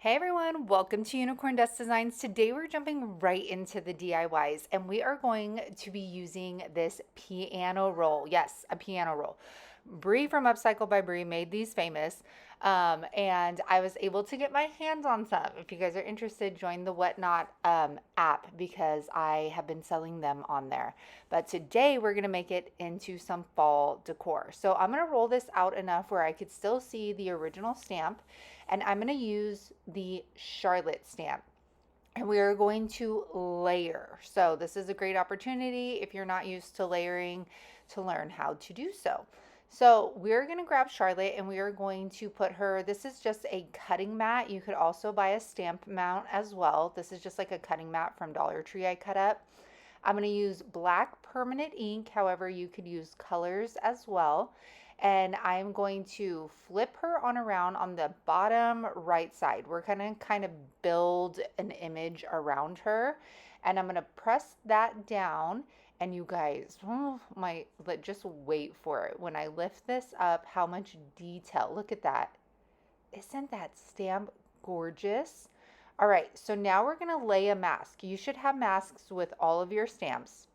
Hey everyone, welcome to Unicorn Dust Designs. Today we're jumping right into the DIYs and we are going to be using this piano roll. Yes, a piano roll. Bree from Upcycle by Bree made these famous, and I was able to get my hands on some. If you guys are interested, join the Whatnot app because I have been selling them on there. But today we're going to make it into some fall decor. So I'm going to roll this out enough where I could still see the original stamp, and I'm going to use the Charlotte stamp. And we are going to layer. So this is a great opportunity if you're not used to layering to learn how to do so. So we're going to grab Charlotte and we are going to put her, this is just a cutting mat. You could also buy a stamp mount as well. This is just like a cutting mat from Dollar Tree I cut up. I'm going to use black permanent ink. However, you could use colors as well. And I'm going to flip her on around on the bottom right side. We're going to kind of build an image around her. And I'm going to press that down. And you guys, oh my, just wait for it. When I lift this up, how much detail. Look at that. Isn't that stamp gorgeous? All right, so now we're going to lay a mask. You should have masks with all of your stamps.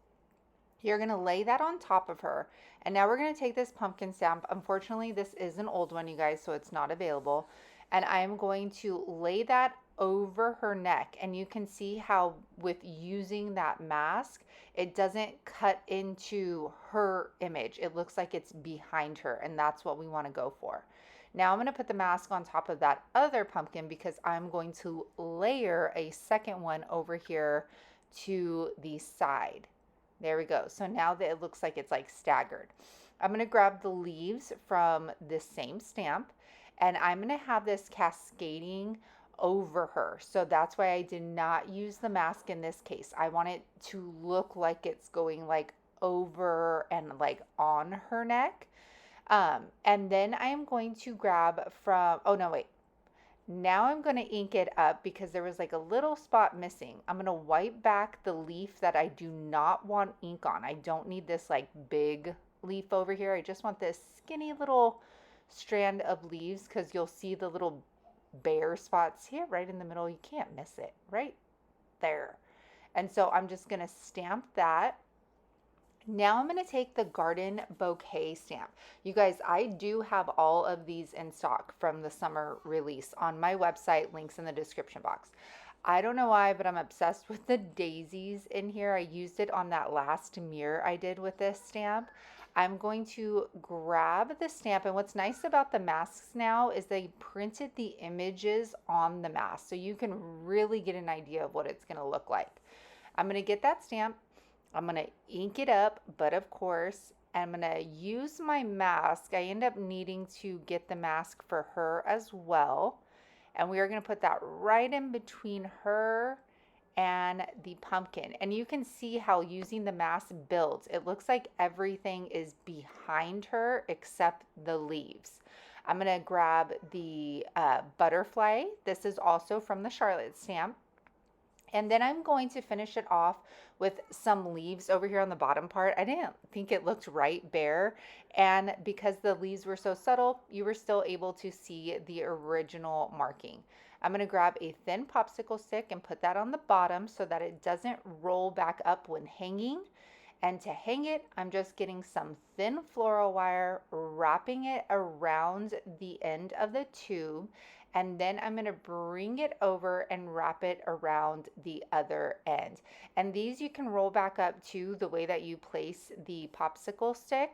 You're going to lay that on top of her. And now we're going to take this pumpkin stamp. Unfortunately, this is an old one, you guys, so it's not available. And I'm going to lay that over her neck. And you can see how with using that mask, it doesn't cut into her image. It looks like it's behind her, and that's what we want to go for. Now I'm going to put the mask on top of that other pumpkin because I'm going to layer a second one over here to the side. There we go. So now that it looks like it's like staggered. I'm going to grab the leaves from this same stamp and I'm going to have this cascading over her. So that's why I did not use the mask in this case. I want it to look like it's going like over and like on her neck. And then I am going to grab from, oh no, wait. Now I'm going to ink it up because there was like a little spot missing. I'm going to wipe back the leaf that I do not want ink on. I don't need this like big leaf over here. I just want this skinny little strand of leaves because you'll see the little bare spots here right in the middle. You can't miss it right there. And so I'm just going to stamp that. Now I'm going to take the garden bouquet stamp. You guys, I do have all of these in stock from the summer release on my website, links in the description box. I don't know why, but I'm obsessed with the daisies in here. I used it on that last mirror I did with this stamp. I'm going to grab the stamp, and what's nice about the masks now is they printed the images on the mask, so you can really get an idea of what it's going to look like. I'm going to get that stamp. I'm going to ink it up, but of course, I'm going to use my mask. I end up needing to get the mask for her as well. And we are going to put that right in between her and the pumpkin. And you can see how using the mask builds. It looks like everything is behind her except the leaves. I'm going to grab the butterfly. This is also from the Charlotte stamp. And then I'm going to finish it off with some leaves over here on the bottom part. I didn't think it looked right bare. And because the leaves were so subtle, you were still able to see the original marking. I'm going to grab a thin popsicle stick and put that on the bottom so that it doesn't roll back up when hanging. And to hang it, I'm just getting some thin floral wire, wrapping it around the end of the tube, and then I'm going to bring it over and wrap it around the other end. And these you can roll back up to the way that you place the popsicle stick.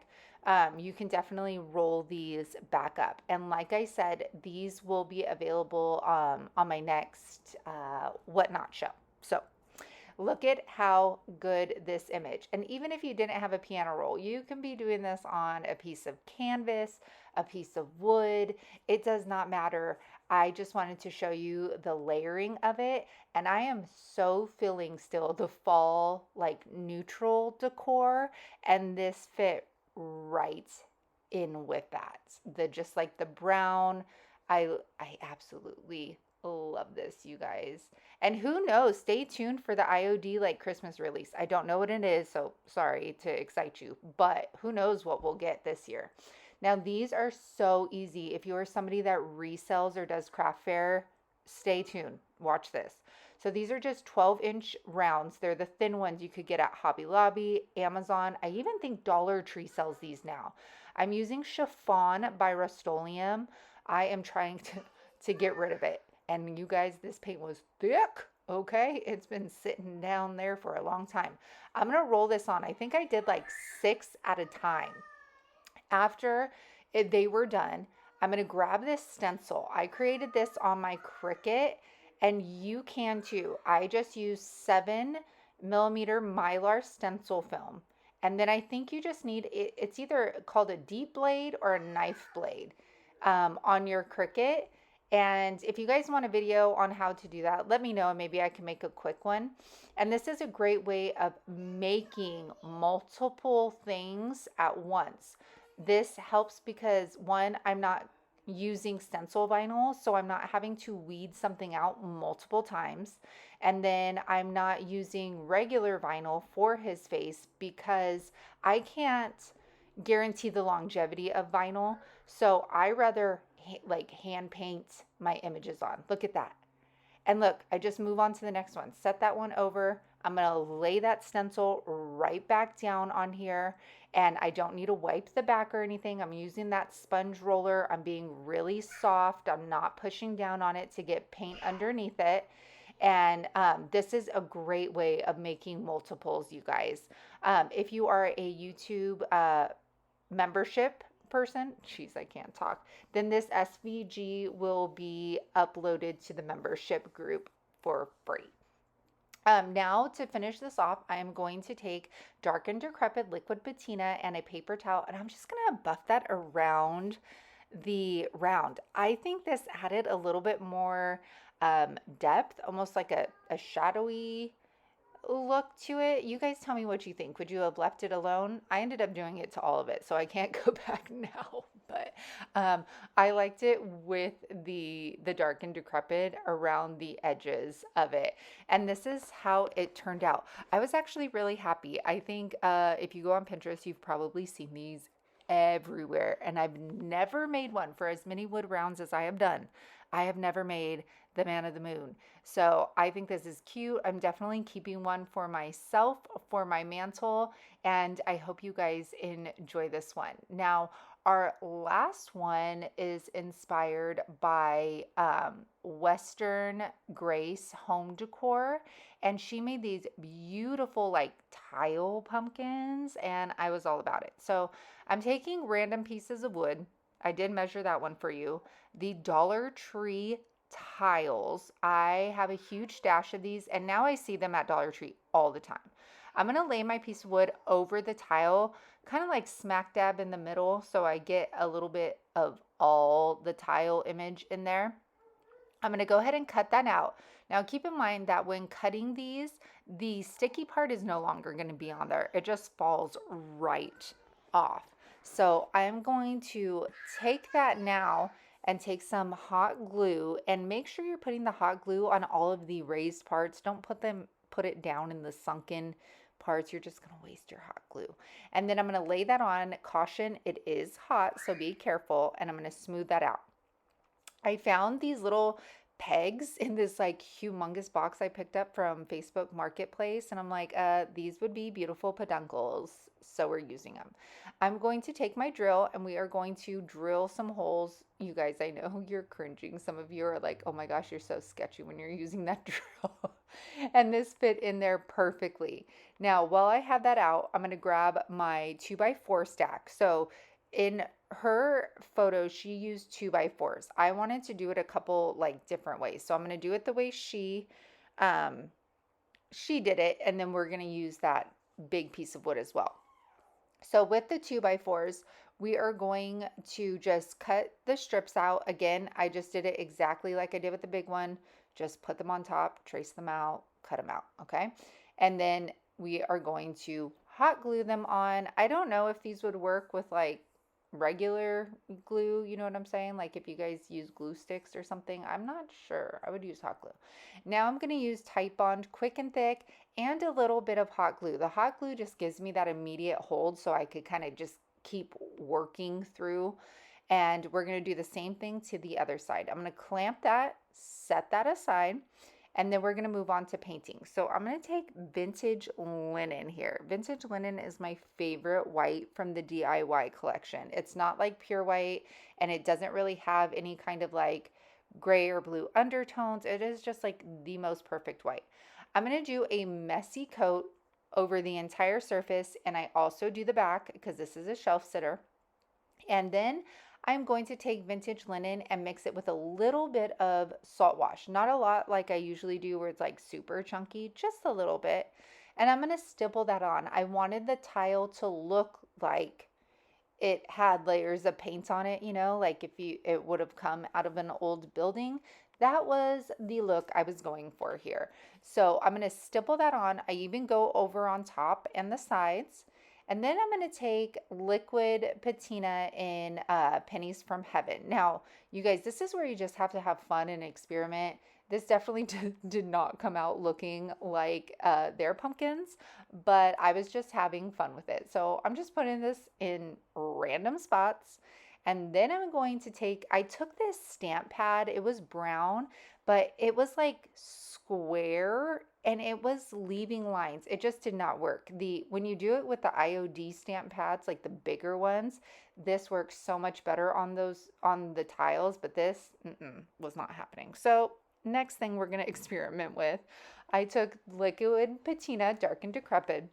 You can definitely roll these back up. And like I said, these will be available on my next Whatnot show. So look at how good this image. And even if you didn't have a piano roll, you can be doing this on a piece of canvas, a piece of wood. It does not matter. I just wanted to show you the layering of it. And I am so feeling still the fall, like neutral decor. And this fit right in with that. The just like the brown. I absolutely love this, you guys. And who knows, stay tuned for the IOD like Christmas release. I don't know what it is, so sorry to excite you, but who knows what we'll get this year. Now, these are so easy. If you are somebody that resells or does craft fair, Stay tuned. Watch this. So these are just 12-inch rounds. They're the thin ones you could get at Hobby Lobby, Amazon. I even think Dollar Tree sells these now. I'm using Chiffon by Rust-Oleum. I am trying to get rid of it. And you guys, this paint was thick. Okay, it's been sitting down there for a long time. I'm gonna roll this on. I think I did like 6 at a time. After they were done, I'm going to grab this stencil. I created this on my Cricut, and you can too. I just use 7mm Mylar stencil film. And then I think you just need it, it's either called a deep blade or a knife blade on your Cricut. And if you guys want a video on how to do that, let me know and maybe I can make a quick one. And this is a great way of making multiple things at once. This helps because one, I'm not using stencil vinyl, so I'm not having to weed something out multiple times. And then I'm not using regular vinyl for his face because I can't guarantee the longevity of vinyl. So I rather like hand paint my images on. Look at that. And look, I just move on to the next one. Set that one over. I'm going to lay that stencil right back down on here. And I don't need to wipe the back or anything. I'm using that sponge roller. I'm being really soft. I'm not pushing down on it to get paint underneath it. And this is a great way of making multiples, you guys. If you are a YouTube membership person, jeez, I can't talk, then this SVG will be uploaded to the membership group for free. Now to finish this off, I am going to take Dark and Decrepit liquid patina and a paper towel, and I'm just going to buff that around the round. I think this added a little bit more depth, almost like a shadowy look to it. You guys tell me what you think. Would you have left it alone? I ended up doing it to all of it, so I can't go back now. But I liked it with the dark and decrepit around the edges of it. And this is how it turned out. I was actually really happy. I think if you go on Pinterest, you've probably seen these everywhere. And I've never made one for as many wood rounds as I have done. I have never made the Man of the Moon. So I think this is cute. I'm definitely keeping one for myself, for my mantle, and I hope you guys enjoy this one. Now, our last one is inspired by Western Grace Home Decor, and she made these beautiful like tile pumpkins, and I was all about it. So I'm taking random pieces of wood. I did measure that one for you. The Dollar Tree tiles. I have a huge stash of these, and now I see them at Dollar Tree all the time. I'm going to lay my piece of wood over the tile, kind of like smack dab in the middle, so I get a little bit of all the tile image in there. I'm going to go ahead and cut that out. Now keep in mind that when cutting these, the sticky part is no longer going to be on there. It just falls right off. So I'm going to take that now and take some hot glue, and make sure you're putting the hot glue on all of the raised parts. Don't put it down in the sunken parts. You're just going to waste your hot glue. And then I'm going to lay that on. Caution, it is hot, so be careful. And I'm going to smooth that out. I found these little pegs in this like humongous box I picked up from Facebook Marketplace, and I'm like, these would be beautiful peduncles, so we're using them. I'm going to take my drill, and we are going to drill some holes. You guys, I know you're cringing. Some of you are like, oh my gosh, you're so sketchy when you're using that drill. And this fit in there perfectly. Now, while I have that out, I'm going to grab my 2x4 stack. So in her photos, she used 2x4s. I wanted to do it a couple like different ways. So I'm going to do it the way she did it. And then we're going to use that big piece of wood as well. So with the 2x4s, we are going to just cut the strips out. Again, I just did it exactly like I did with the big one. Just put them on top, trace them out, cut them out, okay? And then we are going to hot glue them on. I don't know if these would work with like regular glue, you know what I'm saying? Like if you guys use glue sticks or something, I'm not sure. I would use hot glue. Now I'm going to use Titebond Quick and Thick and a little bit of hot glue. The hot glue just gives me that immediate hold so I could kind of just keep working through. And we're going to do the same thing to the other side. I'm going to clamp that set that aside. And then we're going to move on to painting. So I'm going to take vintage linen here. Vintage linen is my favorite white from the DIY collection. It's not like pure white, and it doesn't really have any kind of like gray or blue undertones. It is just like the most perfect white. I'm going to do a messy coat over the entire surface, and I also do the back because this is a shelf sitter. And then I'm going to take vintage linen and mix it with a little bit of salt wash. Not a lot like I usually do where it's like super chunky, just a little bit. And I'm going to stipple that on. I wanted the tile to look like it had layers of paint on it, like if it would have come out of an old building. That was the look I was going for here. So I'm going to stipple that on. I even go over on top and the sides. And then I'm going to take liquid patina in Pennies from Heaven. Now, you guys, this is where you just have to have fun and experiment. This definitely did not come out looking like their pumpkins, but I was just having fun with it. So I'm just putting this in random spots. And then I'm going to I took this stamp pad. It was brown, but it was like square and it was leaving lines. It just did not work. When you do it with the IOD stamp pads, like the bigger ones, this works so much better on the tiles, but this was not happening. So next thing we're going to experiment with, I took liquid patina, dark and decrepit.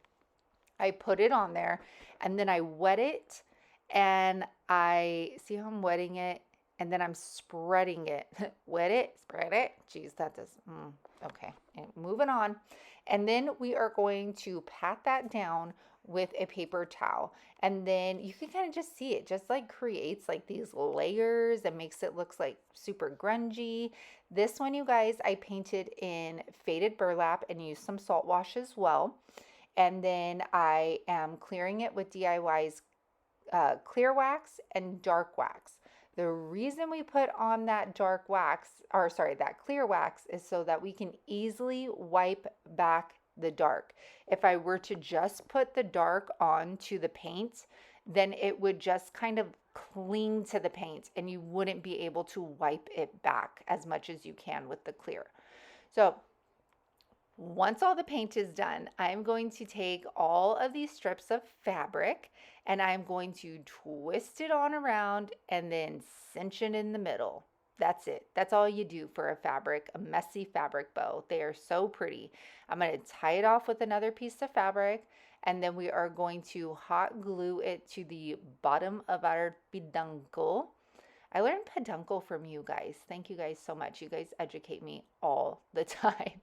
I put it on there and then I wet it, and I see how I'm wetting it, and then I'm spreading it. Wet it, spread it. Geez, that does, okay. And moving on. And then we are going to pat that down with a paper towel. And then you can kind of just see it just like creates like these layers and makes it look like super grungy. This one, you guys, I painted in faded burlap and used some salt wash as well. And then I am clearing it with DIY's clear wax and dark wax. The reason we put on that that clear wax is so that we can easily wipe back the dark. If I were to just put the dark onto the paint, then it would just kind of cling to the paint and you wouldn't be able to wipe it back as much as you can with the clear. So once all the paint is done, I'm going to take all of these strips of fabric and I'm going to twist it on around and then cinch it in the middle. That's it. That's all you do for a messy fabric bow. They are so pretty. I'm going to tie it off with another piece of fabric, and then we are going to hot glue it to the bottom of our peduncle. I learned peduncle from you guys. Thank you guys so much. You guys educate me all the time.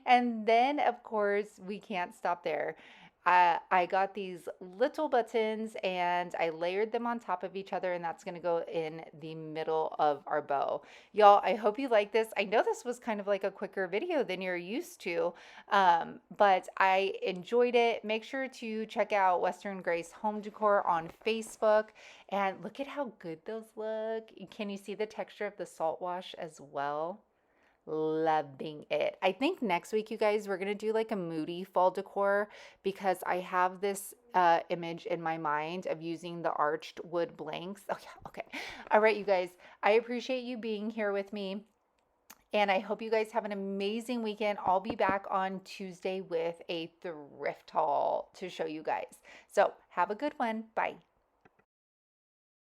And then, of course, we can't stop there. I got these little buttons and I layered them on top of each other, and that's going to go in the middle of our bow. Y'all, I hope you like this. I know this was kind of like a quicker video than you're used to, but I enjoyed it. Make sure to check out Western Grace Home Decor on Facebook, and look at how good those look. Can you see the texture of the salt wash as well? Loving it. I think next week, you guys, we're gonna do like a moody fall decor because I have this image in my mind of using the arched wood blanks. Oh yeah, okay. All right, you guys, I appreciate you being here with me, and I hope you guys have an amazing weekend. I'll be back on Tuesday with a thrift haul to show you guys. So have a good one. Bye.